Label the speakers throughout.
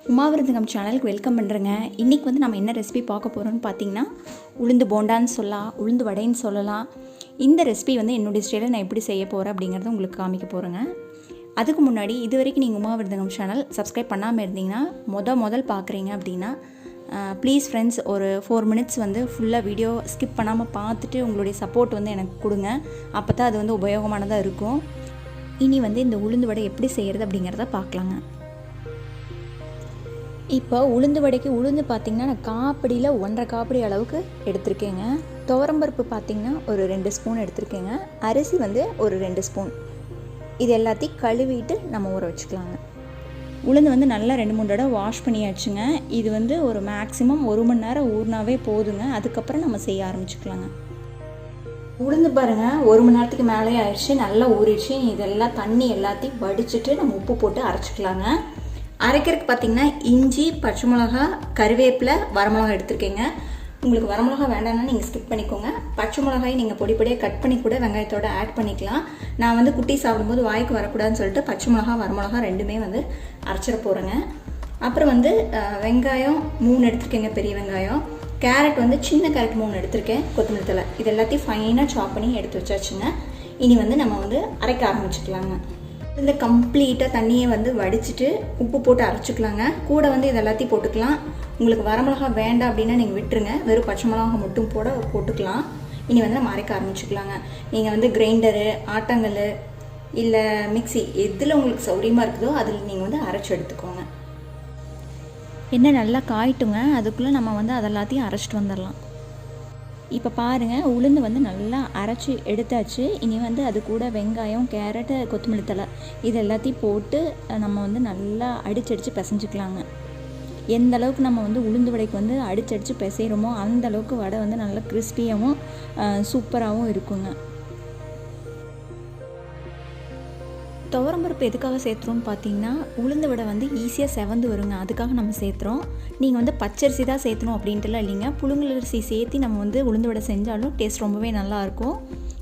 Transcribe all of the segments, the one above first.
Speaker 1: விருந்தகம் சேனலுக்கு வெல்கம் பண்ணுறேங்க. இன்றைக்கி வந்து நம்ம என்ன ரெசிபி பார்க்க போகிறோம்னு பார்த்தீங்கன்னா, உளுந்து போண்டான்னு சொல்லலாம், உளுந்து வடைன்னு சொல்லலாம். இந்த ரெசிபி வந்து என்னுடைய ஸ்டைலில் நான் எப்படி செய்ய போகிறேன் அப்படிங்கிறத உங்களுக்கு காமிக்க போகிறேங்க. அதுக்கு முன்னாடி இது வரைக்கும் நீங்கள் விருந்தகம் சேனல் சப்ஸ்கிரைப் பண்ணாமல் இருந்தீங்கன்னா முதல் பார்க்குறீங்க அப்படின்னா ப்ளீஸ் ஃப்ரெண்ட்ஸ் ஒரு 4 மினிட்ஸ் வந்து ஃபுல்லாக வீடியோ ஸ்கிப் பண்ணாமல் பார்த்துட்டு உங்களுடைய சப்போர்ட் வந்து எனக்கு கொடுங்க. அப்போ தான் அது வந்து உபயோகமானதாக இருக்கும். இனி வந்து இந்த உளுந்து வடை எப்படி செய்கிறது அப்படிங்கிறத பார்க்கலாங்க. இப்போ உளுந்து வடைக்கு உளுந்து பார்த்திங்கன்னா நான் காப்படியில் 1.5 காப்படி அளவுக்கு எடுத்திருக்கேங்க. துவரம்பருப்பு பார்த்திங்கன்னா ஒரு 2 ஸ்பூன் எடுத்திருக்கேங்க. அரிசி வந்து ஒரு 2 ஸ்பூன். இது எல்லாத்தையும் கழுவிட்டு நம்ம ஊற வச்சுக்கலாங்க. உளுந்து வந்து நல்லா 2-3 தடவை வாஷ் பண்ணியாச்சுங்க. இது வந்து ஒரு மேக்ஸிமம் 1 மணி நேரம் ஊறினாவே போதுங்க. அதுக்கப்புறம் நம்ம செய்ய ஆரம்பிச்சுக்கலாங்க. உளுந்து பாருங்கள் 1 மணி நேரத்துக்கு மேலே ஆயிடுச்சு, நல்லா ஊறிடுச்சு. இதெல்லாம் தண்ணி எல்லாத்தையும் வடிச்சிட்டு நம்ம உப்பு போட்டு அரைச்சிக்கலாங்க. அரைக்கிறதுக்கு பார்த்திங்கன்னா இஞ்சி, பச்சை மிளகா, கருவேப்பிலை, வரமிளகா எடுத்துருக்கேங்க. உங்களுக்கு வரமிளகா வேண்டாம்னா நீங்கள் ஸ்கிப் பண்ணிக்கோங்க. பச்சை மிளகாய் நீங்கள் பொடி பொடியாக கட் பண்ணி கூட வெங்காயத்தோடு ஆட் பண்ணிக்கலாம். நான் வந்து குட்டி சாப்பிடும்போது வாய்க்கு வரக்கூடாதுன்னு சொல்லிட்டு பச்சை மிளகா, வரமிளகா ரெண்டுமே வந்து அரைச்சிட போகிறேங்க. அப்புறம் வந்து வெங்காயம் 3 எடுத்துருக்கேங்க, பெரிய வெங்காயம். கேரட் வந்து சின்ன கேரட் 3 எடுத்திருக்கேன். கொத்தமல்லி தழை இது எல்லாத்தையும் ஃபைனாக சாப் பண்ணி எடுத்து வச்சாச்சுங்க. இனி வந்து நம்ம வந்து அரைக்க ஆரம்பிச்சுக்கலாங்க. இந்த கம்ப்ளீட்டாக தண்ணியை வந்து வடிச்சிட்டு உப்பு போட்டு அரைச்சிக்கலாங்க. கூட வந்து இது எல்லாத்தையும் போட்டுக்கலாம். உங்களுக்கு வரமிளகா வேண்டாம் அப்படின்னா நீங்கள் விட்டுருங்க, வெறும் பச்சை மிளகா மட்டும் போட்டுக்கலாம். இனி வந்து நம்ம அரைக்க ஆரம்பிச்சுக்கலாங்க. நீங்கள் வந்து கிரைண்டரு, ஆட்டாங்கல் இல்லை மிக்சி எதில் உங்களுக்கு சௌரியமாக இருக்குதோ அதில் நீங்கள் வந்து அரைச்சி எடுத்துக்கோங்க. எண்ணெய் நல்லா காயிட்டுங்க, அதுக்குள்ளே நம்ம வந்து அதெல்லாத்தையும் அரைச்சிட்டு வந்துடலாம். இப்போ பாருங்கள், உளுந்து வந்து நல்லா அரைச்சி எடுத்தாச்சு. இனி வந்து அது கூட வெங்காயம், கேரட்டு, கொத்தமல்லி தழை இது எல்லாத்தையும் போட்டு நம்ம வந்து நல்லா அடிச்சடிச்சு பிசைஞ்சிக்கலாங்க. எந்த அளவுக்கு நம்ம வந்து உளுந்து வடைக்கு வந்து அடிச்சடிச்சு பிசைகிறோமோ அந்த அளவுக்கு வடை வந்து நல்லா கிறிஸ்பியாகவும் சூப்பராகவும் இருக்குங்க. துவரம்பருப்பு எதுக்காக சேர்த்துறோம்னு பார்த்தீங்கன்னா, உளுந்து வடை வந்து ஈஸியாக செவந்து வருங்க, அதுக்காக நம்ம சேர்த்துறோம். நீங்கள் வந்து பச்சரிசி தான் சேர்த்தணும் அப்படின்ட்டுலாம் இல்லைங்க. புழுங்கலரிசி சேர்த்து நம்ம வந்து உளுந்து வடை செஞ்சாலும் டேஸ்ட் ரொம்பவே நல்லாயிருக்கும்.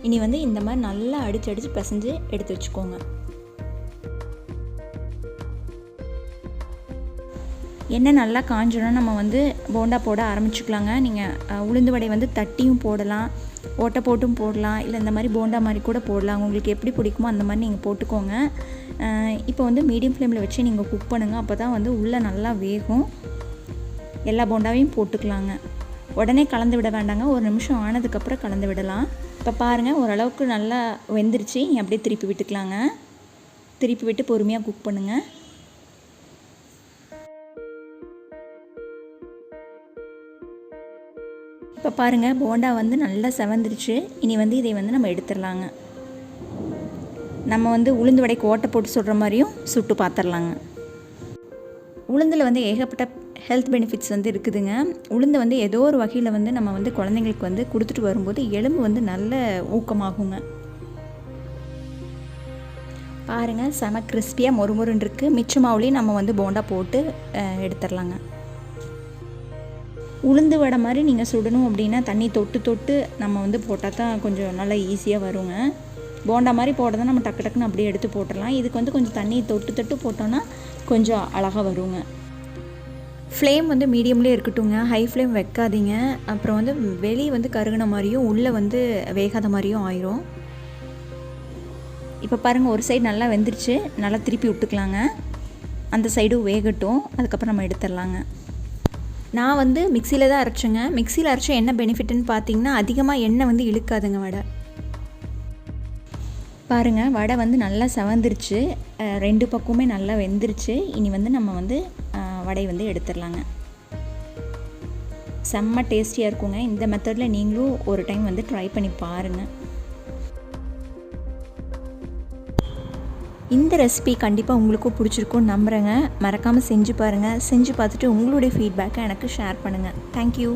Speaker 1: இனி வந்து இந்த மாதிரி நல்லா அடிச்சு பிசைஞ்சு எடுத்து வச்சுக்கோங்க. எண்ணெய் நல்லா காஞ்சோன்னா நம்ம வந்து போண்டா போட ஆரம்பிச்சுக்கலாங்க. நீங்கள் உளுந்து வடை வந்து தட்டியும் போடலாம், ஓட்டை போட்டும் போடலாம், இல்லை இந்த மாதிரி போண்டா மாதிரி கூட போடலாம். உங்களுக்கு எப்படி பிடிக்குமோ அந்த மாதிரி நீங்கள் போட்டுக்கோங்க. இப்போ வந்து மீடியம் ஃப்ளேமில் வச்சு நீங்கள் குக் பண்ணுங்கள். அப்போ தான் வந்து உள்ளே நல்லா வேகும். எல்லா போண்டாவையும் போட்டுக்கலாங்க. உடனே கலந்து விட வேண்டாங்க, 1 நிமிஷம் ஆனதுக்கப்புறம் கலந்து விடலாம். இப்போ பாருங்கள் ஓரளவுக்கு நல்லா வெந்துருச்சு. அப்படியே திருப்பி விட்டுக்கலாங்க. திருப்பி விட்டு பொறுமையாக குக் பண்ணுங்கள். இப்போ பாருங்கள் போண்டா வந்து நல்லா செவந்துருச்சு. இனி வந்து இதை வந்து நம்ம எடுத்துடலாங்க. நம்ம வந்து உளுந்து வடைக்கு ஓட்டை போட்டு சுடுற மாதிரியும் சுட்டு பார்த்துடலாங்க. உளுந்தில் வந்து ஏகப்பட்ட ஹெல்த் பெனிஃபிட்ஸ் வந்து இருக்குதுங்க. உளுந்து வந்து ஏதோ ஒரு வகையில் வந்து நம்ம வந்து குழந்தைங்களுக்கு வந்து கொடுத்துட்டு வரும்போது எலும்பு வந்து நல்ல ஊக்கமாகுங்க. பாருங்கள் செம கிறிஸ்பியாக மொறுமொருன்னு இருக்குது. மிச்ச மாவுலேயும் நம்ம வந்து போண்டா போட்டு எடுத்துடலாங்க. உளுந்து வடை மாதிரி நீங்கள் சுடணும் அப்படின்னா தண்ணி தொட்டு நம்ம வந்து போட்டால் தான் கொஞ்சம் நல்லா ஈஸியாக வருங்க. போண்டா மாதிரி போட்டதான் நம்ம டக்குன்னு அப்படியே எடுத்து போட்டுடலாம். இதுக்கு வந்து கொஞ்சம் தண்ணி தொட்டு போட்டோன்னா கொஞ்சம் அழகாக வருங்க. ஃப்ளேம் வந்து மீடியம்லேயே இருக்கட்டுங்க, ஹை ஃப்ளேம் வைக்காதீங்க. அப்புறம் வந்து வெளியே வந்து கருகின மாதிரியும் உள்ளே வந்து வேகாத மாதிரியும் ஆயிரும். இப்போ பாருங்கள் ஒரு சைடு நல்லா வெந்துருச்சு, நல்லா திருப்பி விட்டுக்கலாங்க. அந்த சைடும் வேகட்டும், அதுக்கப்புறம் நம்ம எடுத்துடலாங்க. நான் வந்து மிக்சியில் தான் அரைச்சேங்க. மிக்சியில் அரைச்சா என்ன பெனிஃபிட்னு பார்த்தீங்கன்னா, அதிகமாக எண்ணெய் வந்து இழுக்காதுங்க வடை. பாருங்கள் வடை வந்து நல்லா செவந்துருச்சு, 2 பக்கமுமே நல்லா வெந்துருச்சு. இனி வந்து நம்ம வந்து வடை வந்து எடுத்துடலாங்க. செம்ம டேஸ்டியாக இருக்குங்க. இந்த மெத்தடில் நீங்களும் ஒரு டைம் வந்து ட்ரை பண்ணி பாருங்கள். இந்த ரெசிபி கண்டிப்பாக உங்களுக்கும் பிடிச்சிருக்கும்னு நம்புகிறேங்க. மறக்காமல் செஞ்சு பாருங்கள். செஞ்சு பார்த்துட்டு உங்களுடைய ஃபீட்பேக்கை எனக்கு ஷேர் பண்ணுங்கள். தேங்க்யூ.